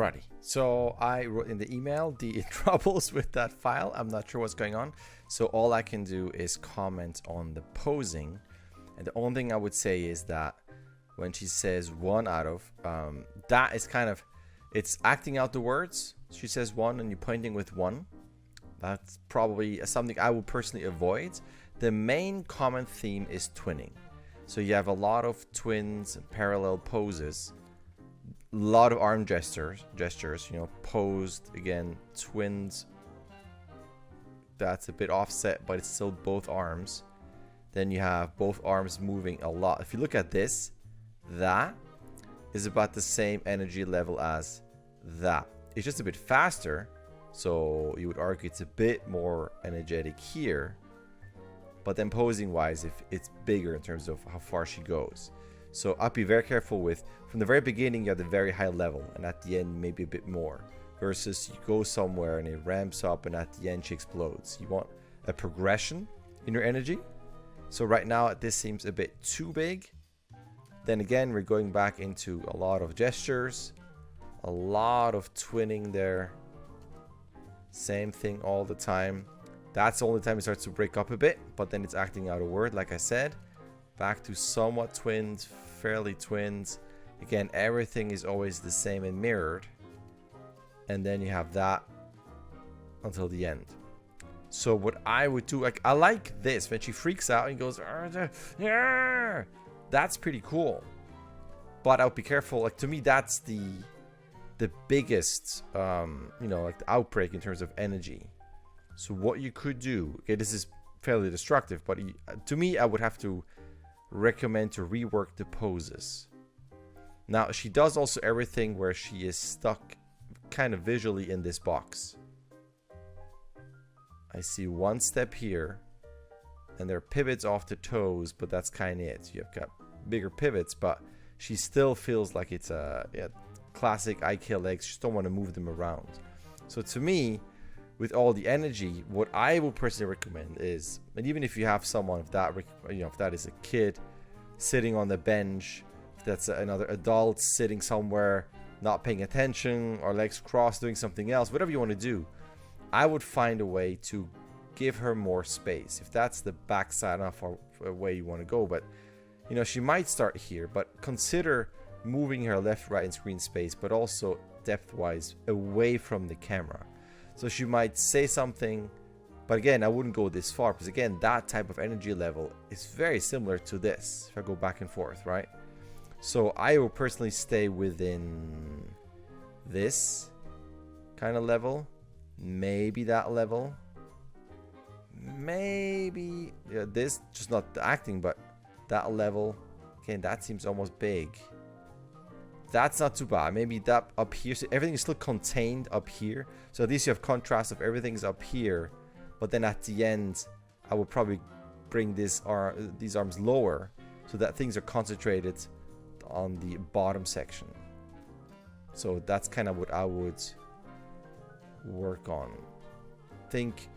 Alrighty, so I wrote in the email the troubles with that file. I'm not sure what's going on. So all I can do is comment on the posing. And the only thing I would say is that when she says 1 out of, that is kind of, it's acting out the words. She says 1 and you're pointing with 1. That's probably something I would personally avoid. The main common theme is twinning. So you have a lot of twins, parallel poses. A lot of arm gestures, you know, posed again, twins. That's a bit offset, but it's still both arms. Then you have both arms moving a lot. If you look at this, that is about the same energy level as that. It's just a bit faster, so you would argue it's a bit more energetic here. But then posing wise, if it's bigger in terms of how far she goes. So I'd be very careful with, from the very beginning, you have the very high level, and at the end, maybe a bit more. Versus you go somewhere and it ramps up, and at the end, she explodes. You want a progression in your energy. So right now, this seems a bit too big. Then again, we're going back into a lot of gestures, a lot of twinning there. Same thing all the time. That's the only time it starts to break up a bit, but then it's acting out a word, like I said. Back to somewhat twins, fairly twins. Again, everything is always the same and mirrored. And then you have that until the end. So what I would do, like, I like this when she freaks out and goes, yeah, that's pretty cool. But I would be careful. Like, to me, that's the biggest, you know, like the outbreak in terms of energy. So what you could do, okay, this is fairly destructive, but to me, I would have to recommend to rework the poses. Now, she does also everything where she is stuck kind of visually in this box. I see one step here, and there are pivots off the toes, but that's kind of it. You've got bigger pivots, but she still feels like it's a classic IKEA legs. You just don't want to move them around. So to me, with all the energy, what I will personally recommend is, and even if you have someone, if that is a kid sitting on the bench, if that's another adult sitting somewhere not paying attention, or legs crossed doing something else, whatever you want to do, I would find a way to give her more space. If that's the backside, not far away you want to go, but you know, she might start here, but consider moving her left, right in screen space, but also depth-wise away from the camera. So she might say something, but again, I wouldn't go this far, because again, that type of energy level is very similar to this, if I go back and forth, right? So I will personally stay within this kind of level, maybe that level, maybe this, just not the acting, but that level. Again, that seems almost big. That's not too bad. Maybe that up here. So everything is still contained up here. So at least you have contrast of everything's up here. But then at the end, I will probably bring these arms lower so that things are concentrated on the bottom section. So that's kind of what I would work on. Think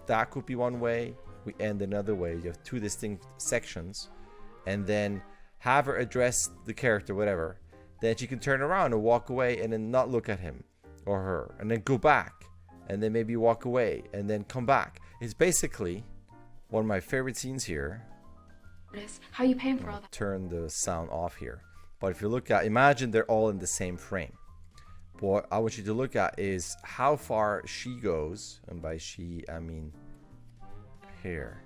that could be one way. We end another way. You have two distinct sections. And then have her address the character, whatever. Then she can turn around and walk away and then not look at him or her. And then go back. And then maybe walk away. And then come back. It's basically one of my favorite scenes here. How are you paying for all that? Turn the sound off here. But if you look at, imagine they're all in the same frame. What I want you to look at is how far she goes. And by she, I mean here.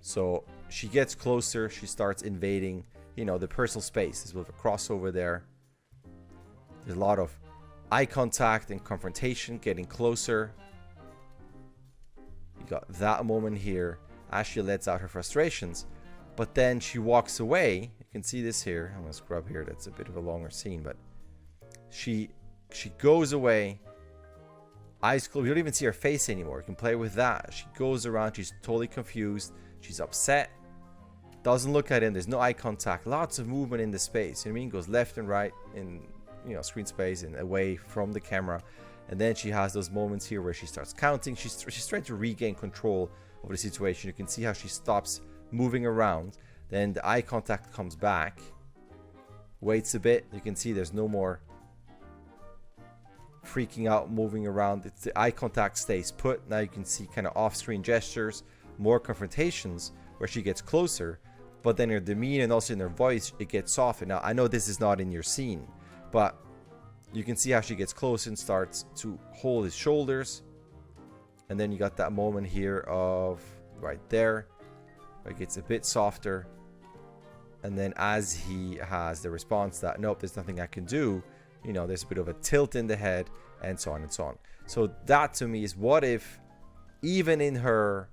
So she gets closer. She starts invading, you know, the personal space. There's a bit of a crossover there. There's a lot of eye contact and confrontation, getting closer. You got that moment here as she lets out her frustrations. But then she walks away. You can see this here. I'm going to scrub here. That's a bit of a longer scene. But she goes away. Eyes closed. You don't even see her face anymore. You can play with that. She goes around. She's totally confused. She's upset. Doesn't look at him. There's no eye contact. Lots of movement in the space. You know what I mean? Goes left and right in, you know, screen space and away from the camera. And then she has those moments here where she starts counting. She's trying to regain control over the situation. You can see how she stops moving around. Then the eye contact comes back. Waits a bit. You can see there's no more freaking out, moving around. The eye contact stays put. Now you can see kind of off-screen gestures, more confrontations where she gets closer, but then her demeanor and also in her voice, it gets softer. Now, I know this is not in your scene, but you can see how she gets close and starts to hold his shoulders. And then you got that moment here of right there, where it gets a bit softer. And then as he has the response that, nope, there's nothing I can do, you know, there's a bit of a tilt in the head and so on and so on. So that to me is, what if even in her,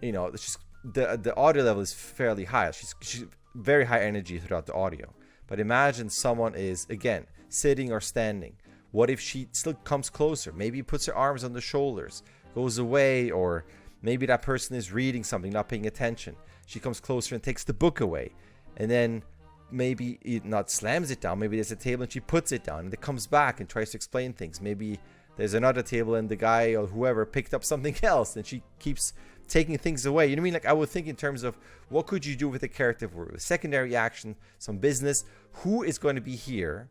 you know, she's, the audio level is fairly high. She's very high energy throughout the audio. But imagine someone is, again, sitting or standing. What if she still comes closer? Maybe puts her arms on the shoulders, goes away, or maybe that person is reading something, not paying attention. She comes closer and takes the book away. And then maybe it not slams it down. Maybe there's a table and she puts it down and it comes back and tries to explain things. Maybe there's another table and the guy or whoever picked up something else and she keeps taking things away. You know what I mean? Like, I would think in terms of what could you do with a character with secondary action, some business. Who is going to be here?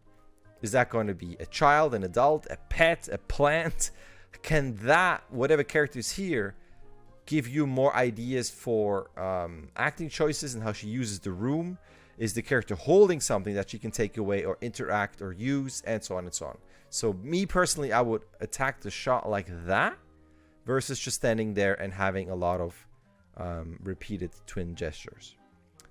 Is that going to be a child, an adult, a pet, a plant? Can that, whatever character is here, give you more ideas for acting choices and how she uses the room? Is the character holding something that she can take away or interact or use, and so on and so on? So me personally, I would attack the shot like that versus just standing there and having a lot of repeated twin gestures.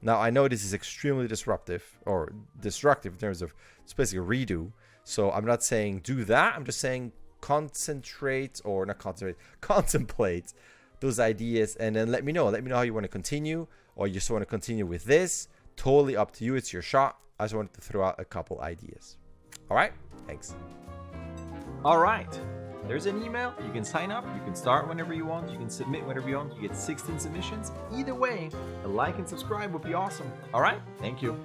Now, I know this is extremely disruptive or destructive in terms of it's basically a redo. So I'm not saying do that. I'm just saying contemplate those ideas and then let me know. Let me know how you want to continue, or you just want to continue with this. Totally up to you. It's your shot. I just wanted to throw out a couple ideas. All right. Thanks. All right. There's an email. You can sign up. You can start whenever you want. You can submit whenever you want. You get 16 submissions. Either way, a like and subscribe would be awesome. All right. Thank you.